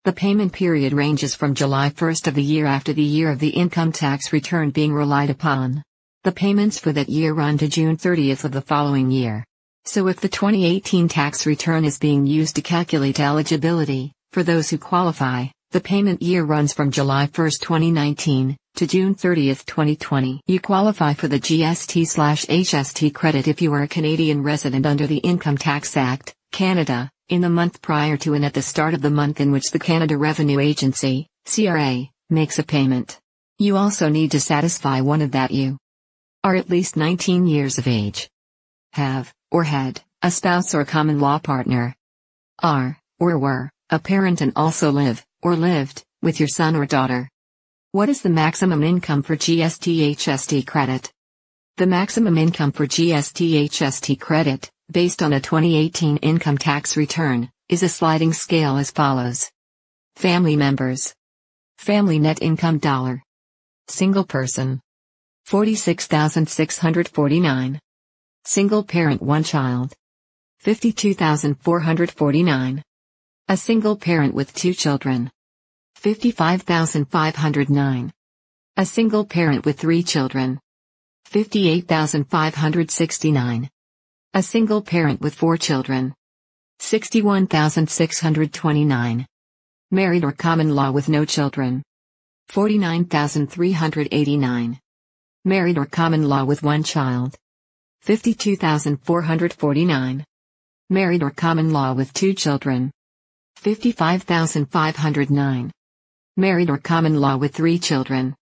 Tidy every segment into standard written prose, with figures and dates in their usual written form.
The payment period ranges from July 1st of the year after the year of the income tax return being relied upon. The payments for that year run to June 30th of the following year. So if the 2018 tax return is being used to calculate eligibility, for those who qualify, the payment year runs from July 1st, 2019, to June 30th, 2020. You qualify for the gsthst credit if you are a Canadian resident under the Income Tax Act, Canada, in the month prior to and at the start of the month in which the Canada Revenue Agency, CRA, makes a payment. You also need to satisfy one of that you are at least 19 years of age. Have, or had, a spouse or common law partner. Are, or were, a parent and also live, or lived, with your son or daughter. What is the maximum income for gsthst credit? The maximum income for gsthst credit, based on a 2018 income tax return, is a sliding scale as follows. Family members. Family net income $. Single person. $46,649. Single parent 1 child. $52,449. A single parent with 2 children. $55,509. A single parent with 3 children. $58,569. A single parent with 4 children. $61,629. Married or common law with no children. $49,389. Married or common law with 1 child. $52,449. Married or common law with 2 children. $55,509. Married or common law with 3 children.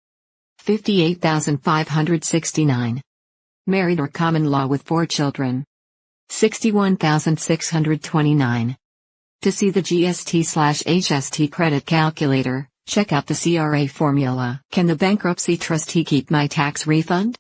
$58,569. Married or common law with 4 children. $61,629. To see the GST/HST credit calculator, check out the CRA formula. Can the bankruptcy trustee keep my tax refund?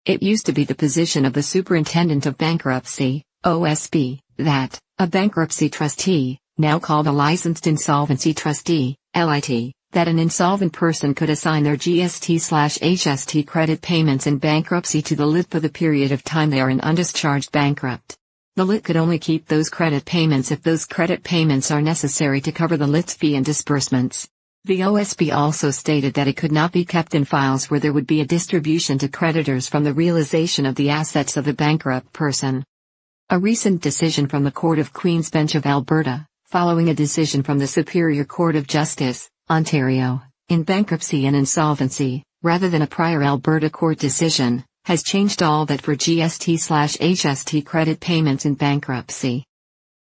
It used to be the position of the Superintendent of Bankruptcy, OSB, that a bankruptcy trustee, now called a licensed insolvency trustee, LIT, that an insolvent person could assign their GST/HST credit payments in bankruptcy to the LIT for the period of time they are an undischarged bankrupt. The LIT could only keep those credit payments if those credit payments are necessary to cover the LIT's fee and disbursements. The OSB also stated that it could not be kept in files where there would be a distribution to creditors from the realization of the assets of the bankrupt person. A recent decision from the Court of Queen's Bench of Alberta, following a decision from the Superior Court of Justice, Ontario, in bankruptcy and insolvency, rather than a prior Alberta court decision, has changed all that for GST/HST credit payments in bankruptcy.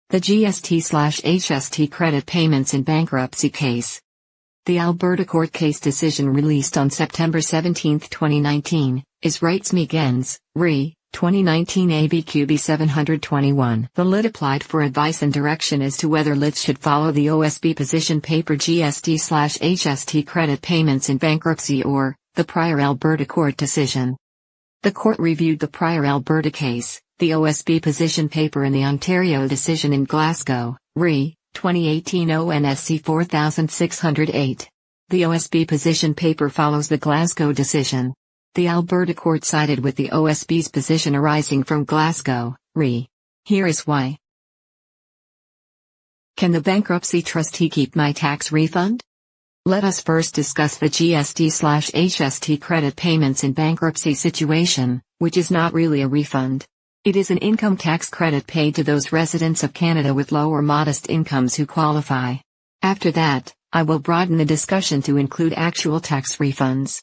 The GST/HST credit payments in bankruptcy case. The Alberta court case decision released on September 17, 2019, is Rights Me Gens, Re. 2019 ABQB 721. The LIT applied for advice and direction as to whether LITs should follow the OSB position paper GST/HST credit payments in bankruptcy or the prior Alberta court decision. The court reviewed the prior Alberta case, the OSB position paper and the Ontario decision in Glasgow, Re. 2018 ONSC 4608. The OSB position paper follows the Glasgow decision. The Alberta court sided with the OSB's position arising from Glasgow, Re. Here is why. Can the bankruptcy trustee keep my tax refund? Let us first discuss the GST/HST credit payments in bankruptcy situation, which is not really a refund. It is an income tax credit paid to those residents of Canada with low or modest incomes who qualify. After that, I will broaden the discussion to include actual tax refunds.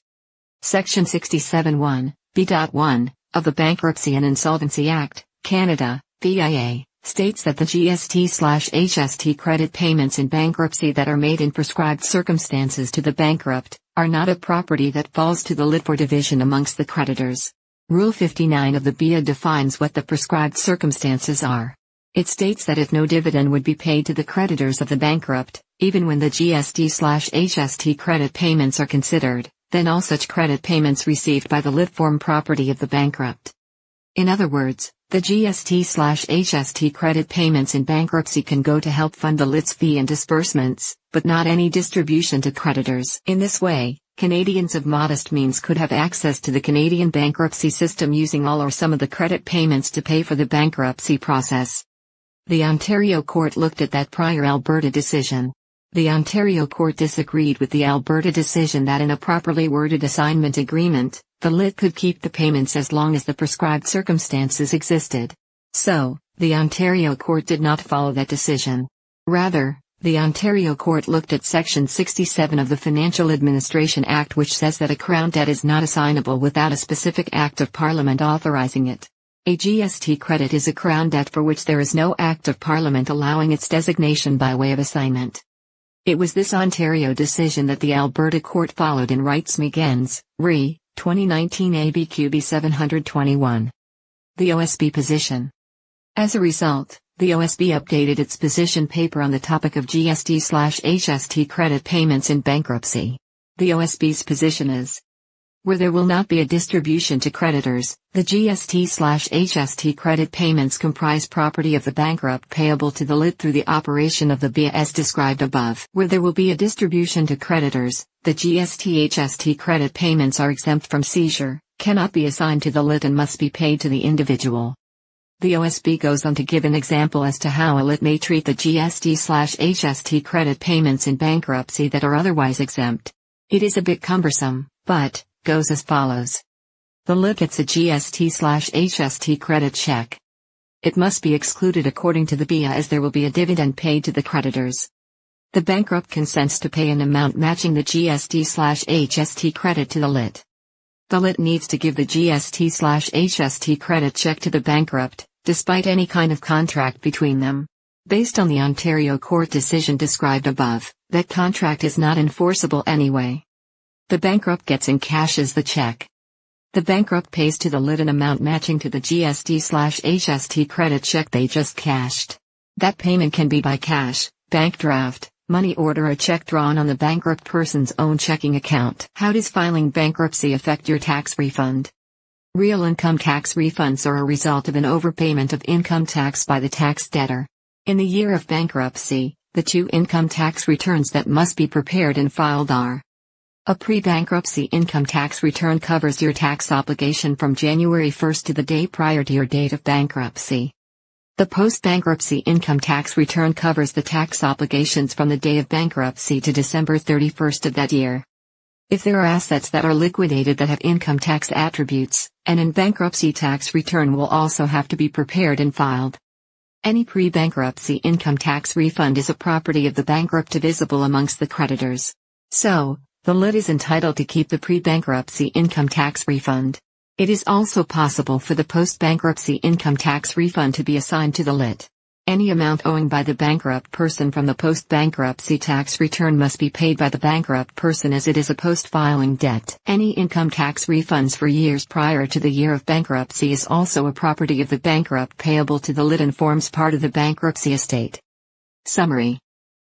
Section 67(1), B.1, of the Bankruptcy and Insolvency Act, Canada, BIA, states that the GST/HST credit payments in bankruptcy that are made in prescribed circumstances to the bankrupt, are not a property that falls to the LIT for division amongst the creditors. Rule 59 of the BIA defines what the prescribed circumstances are. It states that if no dividend would be paid to the creditors of the bankrupt, even when the GST/HST credit payments are considered, then all such credit payments received by the LIT form property of the bankrupt. In other words, the GST/HST credit payments in bankruptcy can go to help fund the LIT's fee and disbursements, but not any distribution to creditors. In this way, Canadians of modest means could have access to the Canadian bankruptcy system using all or some of the credit payments to pay for the bankruptcy process. The Ontario court looked at that prior Alberta decision. The Ontario court disagreed with the Alberta decision that in a properly worded assignment agreement, the LIT could keep the payments as long as the prescribed circumstances existed. So, the Ontario court did not follow that decision. Rather, the Ontario court looked at Section 67 of the Financial Administration Act, which says that a Crown debt is not assignable without a specific Act of Parliament authorizing it. A GST credit is a Crown debt for which there is no Act of Parliament allowing its designation by way of assignment. It was this Ontario decision that the Alberta court followed in Wrights-Megens, Re. 2019 ABQB 721. The OSB position. As a result, the OSB updated its position paper on the topic of GST/HST credit payments in bankruptcy. The OSB's position is: where there will not be a distribution to creditors, the GST/HST credit payments comprise property of the bankrupt payable to the LIT through the operation of the BIA as described above. Where there will be a distribution to creditors, the GST/HST credit payments are exempt from seizure, cannot be assigned to the LIT and must be paid to the individual. The OSB goes on to give an example as to how a LIT may treat the GST/HST credit payments in bankruptcy that are otherwise exempt. It is a bit cumbersome, but goes as follows. The LIT gets a GST/HST credit check. It must be excluded according to the BIA as there will be a dividend paid to the creditors. The bankrupt consents to pay an amount matching the GST/HST credit to the LIT. The LIT needs to give the GST/HST credit check to the bankrupt, despite any kind of contract between them. Based on the Ontario court decision described above, that contract is not enforceable anyway. The bankrupt gets and cashes the check. The bankrupt pays to the LIT an amount matching to the GST/HST credit check they just cashed. That payment can be by cash, bank draft, money order, or a check drawn on the bankrupt person's own checking account. How does filing bankruptcy affect your tax refund? Real income tax refunds are a result of an overpayment of income tax by the tax debtor. In the year of bankruptcy, the two income tax returns that must be prepared and filed are: a pre-bankruptcy income tax return covers your tax obligation from January 1st to the day prior to your date of bankruptcy. The post-bankruptcy income tax return covers the tax obligations from the day of bankruptcy to December 31st of that year. If there are assets that are liquidated that have income tax attributes, an bankruptcy tax return will also have to be prepared and filed. Any pre-bankruptcy income tax refund is a property of the bankrupt divisible amongst the creditors. So, the LIT is entitled to keep the pre-bankruptcy income tax refund. It is also possible for the post-bankruptcy income tax refund to be assigned to the LIT. Any amount owing by the bankrupt person from the post-bankruptcy tax return must be paid by the bankrupt person as it is a post-filing debt. Any income tax refunds for years prior to the year of bankruptcy is also a property of the bankrupt payable to the LIT and forms part of the bankruptcy estate. Summary.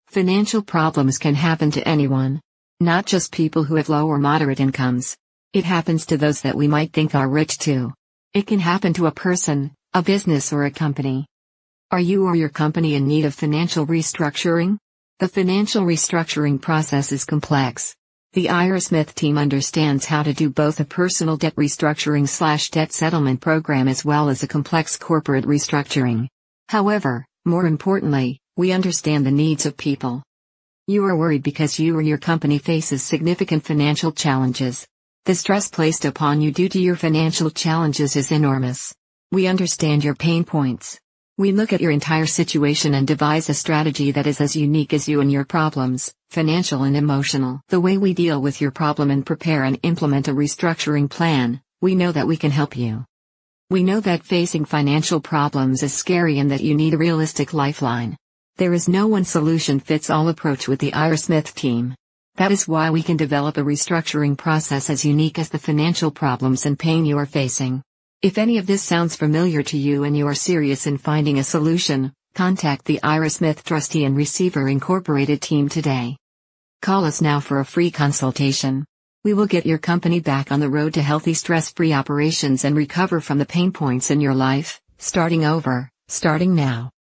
Financial problems can happen to anyone. Not just people who have low or moderate incomes. It happens to those that we might think are rich too. It can happen to a person, a business, or a company. Are you or your company in need of financial restructuring? The financial restructuring process is complex. The Ira Smith team understands how to do both a personal debt restructuring/debt settlement program as well as a complex corporate restructuring. However, more importantly, we understand the needs of people. You are worried because you or your company faces significant financial challenges. The stress placed upon you due to your financial challenges is enormous. We understand your pain points. We look at your entire situation and devise a strategy that is as unique as you and your problems, financial and emotional. The way we deal with your problem and prepare and implement a restructuring plan, we know that we can help you. We know that facing financial problems is scary and that you need a realistic lifeline. There is no one-solution-fits-all approach with the Ira Smith team. That is why we can develop a restructuring process as unique as the financial problems and pain you are facing. If any of this sounds familiar to you and you are serious in finding a solution, contact the Ira Smith Trustee and Receiver Incorporated team today. Call us now for a free consultation. We will get your company back on the road to healthy, stress-free operations and recover from the pain points in your life, starting over, starting now.